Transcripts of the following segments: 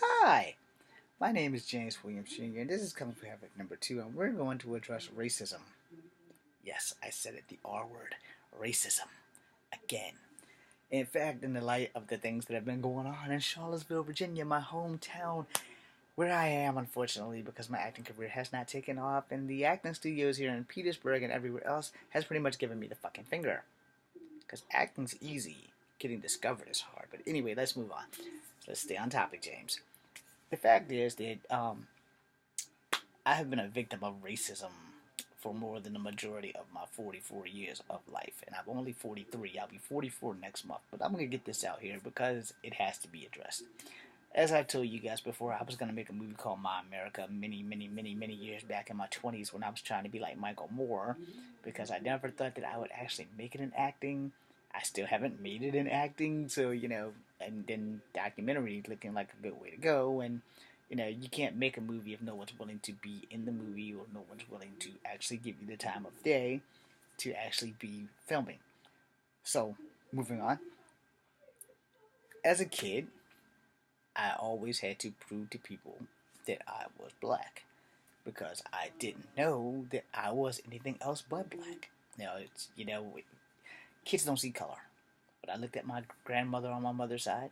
Hi, my name is James Williams Jr., and this is Coming for Havoc number 2, and we're going to address racism. Yes, I said it, the R word, racism, again. In fact, in the light of the things that have been going on in Charlottesville, Virginia, my hometown, where I am, unfortunately, because my acting career has not taken off, and the acting studios here in Petersburg and everywhere else has pretty much given me the fucking finger. Because acting's easy, getting discovered is hard. But anyway, let's move on. Let's stay on topic, James. The fact is that I have been a victim of racism for more than the majority of my 44 years of life. And I'm only 43. I'll be 44 next month. But I'm going to get this out here because it has to be addressed. As I told you guys before, I was going to make a movie called My America many years back in my 20s when I was trying to be like Michael Moore, because I never thought that I would actually make it in acting. I still haven't made it in acting, so, and then documentary looking like a good way to go. And you can't make a movie if no one's willing to be in the movie, or no one's willing to actually give you the time of day to actually be filming. So, moving on. As a kid, I always had to prove to people that I was black, because I didn't know that I was anything else but black. Kids don't see color. But I looked at my grandmother on my mother's side,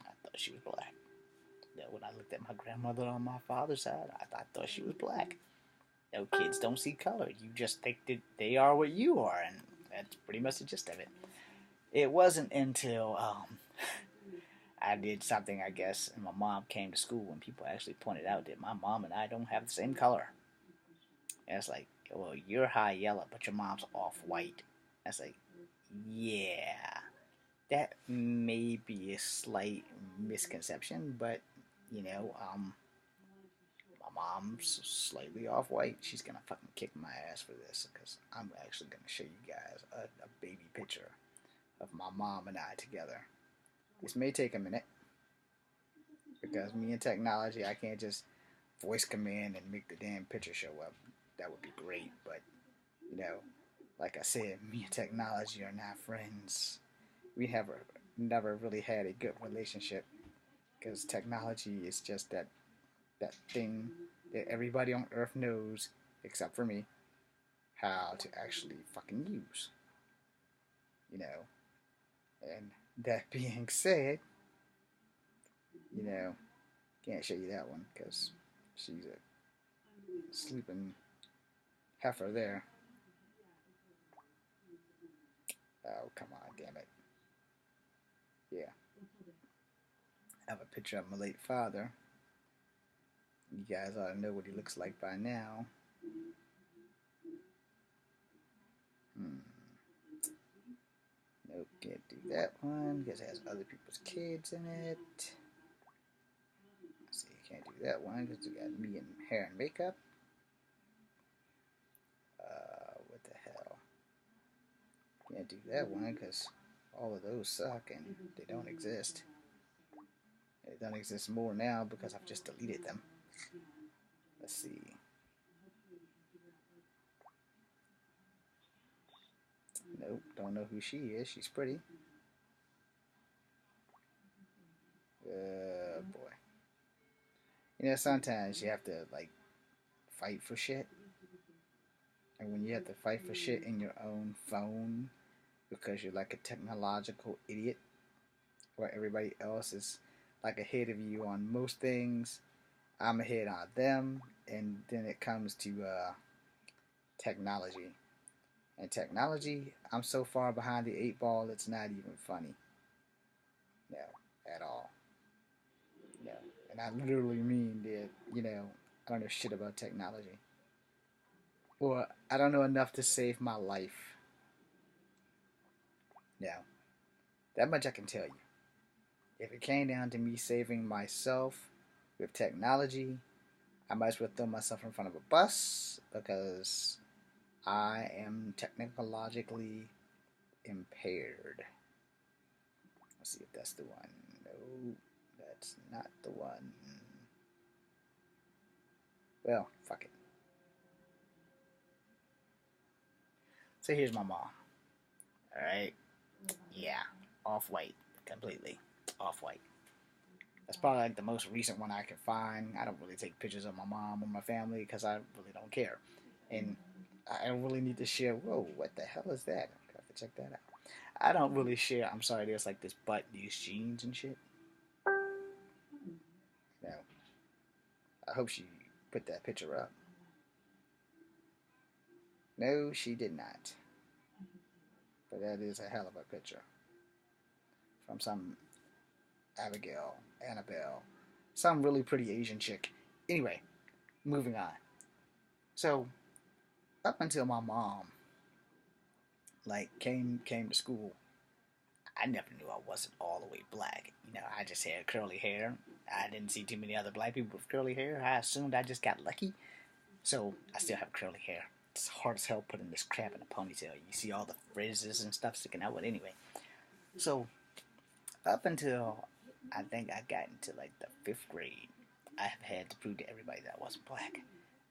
I thought she was black. When I looked at my grandmother on my father's side, I thought she was black. Kids don't see color. You just think that they are what you are, and that's pretty much the gist of it. It wasn't until I did something, I guess, and my mom came to school when people actually pointed out that my mom and I don't have the same color. And it's like, well, you're high yellow, but your mom's off white. It's like, yeah, that may be a slight misconception, but you know, um, my mom's slightly off white. She's gonna fucking kick my ass for this, because I'm actually gonna show you guys a baby picture of my mom and I together. This may take a minute, because me and technology, I can't just voice command and make the damn picture show up. That would be great, but you know, like I said, me and technology are not friends. We have never really had a good relationship, because technology is just that thing that everybody on Earth knows, except for me, how to actually fucking use. You know, and that being said, you know, can't show you that one because she's a sleeping heifer there. Oh, come on, damn it. Yeah. I have a picture of my late father. You guys ought to know what he looks like by now. Hmm. Nope, can't do that one because it has other people's kids in it. Let's see, can't do that one because we got me in hair and makeup. What the hell? Can't do that one because all of those suck and they don't exist. They don't exist more now because I've just deleted them. Let's see. Nope, don't know who she is. She's pretty. Boy. Sometimes you have to, like, fight for shit. And when you have to fight for shit in your own phone because you're like a technological idiot, where everybody else is like ahead of you on most things, I'm ahead on them. And then it comes to technology. And technology, I'm so far behind the eight ball, it's not even funny. No, at all. No. And I literally mean that, I don't know shit about technology. Or I don't know enough to save my life. No. That much I can tell you. If it came down to me saving myself with technology, I might as well throw myself in front of a bus because I am technologically impaired. Let's see if that's the one. No, that's not the one. Well, fuck it. So here's my mom. Alright? Yeah. Off white. Completely. Off white. That's probably like the most recent one I can find. I don't really take pictures of my mom or my family because I really don't care. And I don't really need to share. Whoa, what the hell is that? I have to check that out. I don't really share. I'm sorry, there's like this butt, these jeans and shit. No, I hope she put that picture up. No, she did not. But that is a hell of a picture from some Abigail, Annabelle, some really pretty Asian chick. Anyway, moving on. So up until my mom like came to school, I never knew I wasn't all the way black. You know, I just had curly hair. I didn't see too many other black people with curly hair. I assumed I just got lucky. So I still have curly hair. It's hard as hell putting this crap in a ponytail. You see all the frizzes and stuff sticking out. But anyway, so up until I think I got into like the 5th grade, I have had to prove to everybody that I wasn't black.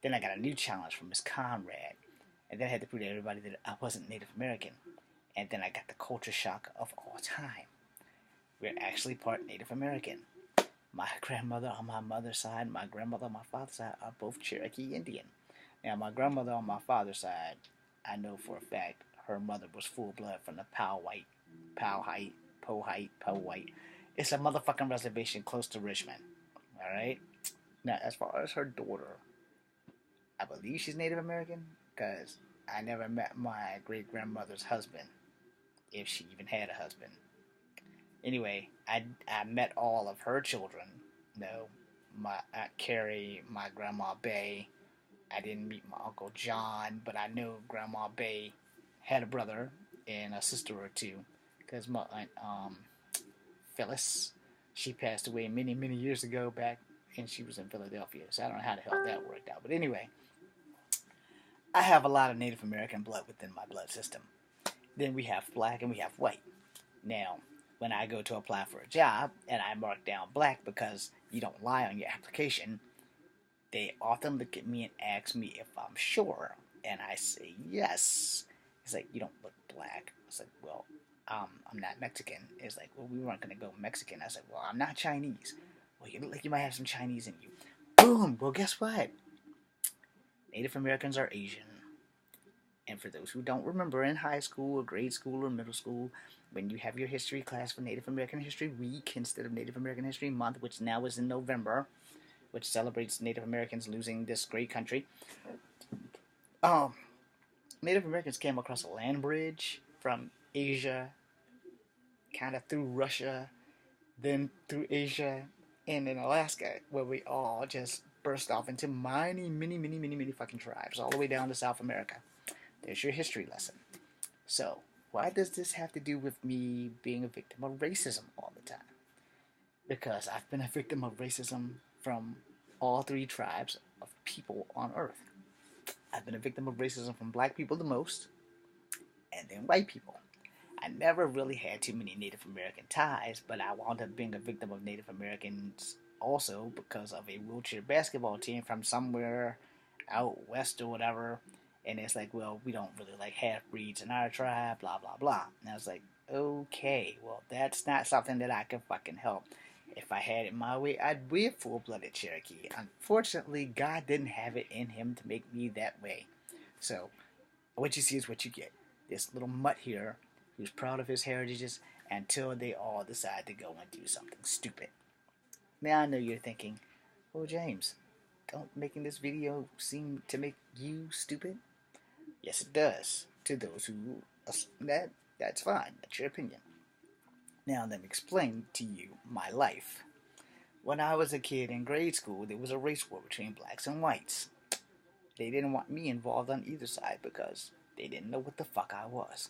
Then I got a new challenge from Miss Conrad, and then I had to prove to everybody that I wasn't Native American. And then I got the culture shock of all time. We're actually part Native American. My grandmother on my mother's side, my grandmother on my father's side are both Cherokee Indian. Now, my grandmother on my father's side, I know for a fact her mother was full blood from the Pow White. It's a motherfucking reservation close to Richmond. Alright? Now, as far as her daughter, I believe she's Native American because I never met my great grandmother's husband, if she even had a husband. Anyway, I met all of her children. You know, my Aunt Carrie, my Grandma Bay. I didn't meet my Uncle John, but I knew Grandma Bay had a brother and a sister or two. Because my Aunt Phyllis, she passed away many, many years ago back, and she was in Philadelphia. So I don't know how the hell that worked out. But anyway, I have a lot of Native American blood within my blood system. Then we have black and we have white. Now, when I go to apply for a job and I mark down black because you don't lie on your application, they often look at me and ask me if I'm sure. And I say yes. It's like, you don't look black. It's like, well, I'm not Mexican. It's like, well, we weren't going to go Mexican. I said, well, I'm not Chinese. Well, you look like you might have some Chinese in you. Boom! Well, guess what? Native Americans are Asian. And for those who don't remember, in high school or grade school or middle school, when you have your history class for Native American History Week instead of Native American History Month, which now is in November, which celebrates Native Americans losing this great country, Native Americans came across a land bridge from Asia, kind of through Russia, then through Asia, and in Alaska, where we all just burst off into many fucking tribes, all the way down to South America. There's your history lesson. So, why does this have to do with me being a victim of racism all the time? Because I've been a victim of racism from all 3 tribes of people on Earth. I've been a victim of racism from black people the most, and then white people. I never really had too many Native American ties, but I wound up being a victim of Native Americans also because of a wheelchair basketball team from somewhere out west or whatever. And it's like, well, we don't really like half-breeds in our tribe, blah, blah, blah. And I was like, okay, well, that's not something that I can fucking help. If I had it my way, I'd be a full-blooded Cherokee. Unfortunately, God didn't have it in him to make me that way. So, what you see is what you get. This little mutt here, who's proud of his heritages, until they all decide to go and do something stupid. Now, I know you're thinking, oh, James, don't making this video seem to make you stupid? Yes, it does. To those who that's fine. That's your opinion. Now let me explain to you my life. When I was a kid in grade school, there was a race war between blacks and whites. They didn't want me involved on either side because they didn't know what the fuck I was.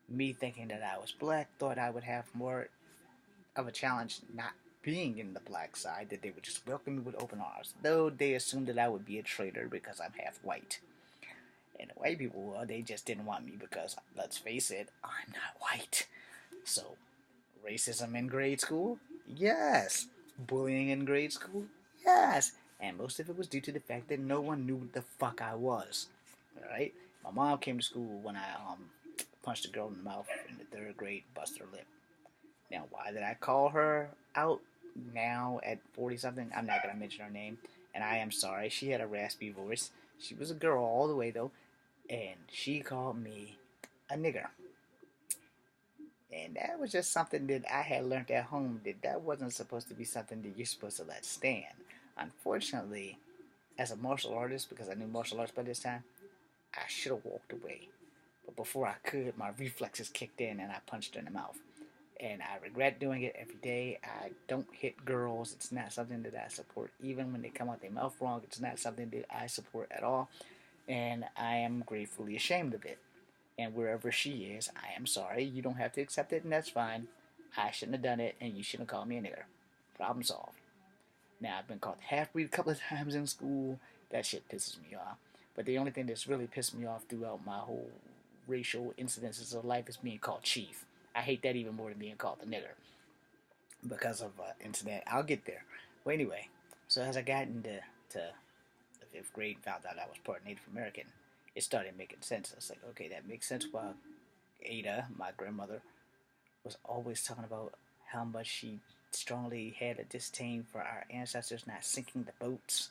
Me thinking that I was black thought I would have more of a challenge not being in the black side, that they would just welcome me with open arms, though they assumed that I would be a traitor because I'm half white. And the white people, well, they just didn't want me because, let's face it, I'm not white. So, racism in grade school? Yes. Bullying in grade school? Yes. And most of it was due to the fact that no one knew what the fuck I was. Alright? My mom came to school when I punched a girl in the mouth in the 3rd grade, busted her lip. Now, why did I call her out? now at 40 something. I'm not gonna mention her name, and I am sorry. She had a raspy voice. She was a girl all the way though, and she called me a nigger. And that was just something that I had learned at home, that wasn't supposed to be something that you're supposed to let stand. Unfortunately, as a martial artist, because I knew martial arts by this time, I should have walked away. But before I could, my reflexes kicked in and I punched her in the mouth. And I regret doing it every day. I don't hit girls. It's not something that I support. Even when they come out their mouth wrong, it's not something that I support at all. And I am gratefully ashamed of it. And wherever she is, I am sorry. You don't have to accept it, and that's fine. I shouldn't have done it, and you shouldn't have called me a nigger. Problem solved. Now, I've been called half-breed a couple of times in school. That shit pisses me off. But the only thing that's really pissed me off throughout my whole racial incidences of life is being called chief. I hate that even more than being called the nigger because of incident. I'll get there. Well, anyway, so as I got into the fifth grade and found out I was part Native American, it started making sense. I was like, okay, that makes sense why Ada, my grandmother, was always talking about how much she strongly had a disdain for our ancestors not sinking the boats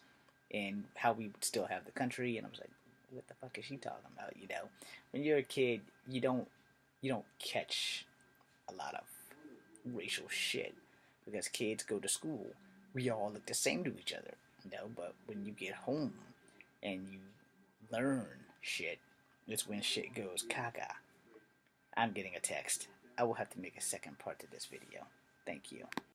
and how we would still have the country. And I was like, what the fuck is she talking about? You know, when you're a kid, you don't catch a lot of racial shit because kids go to school. We all look the same to each other, you know. But when you get home and you learn shit, it's when shit goes caca. I'm getting a text. I will have to make a second part to this video. Thank you.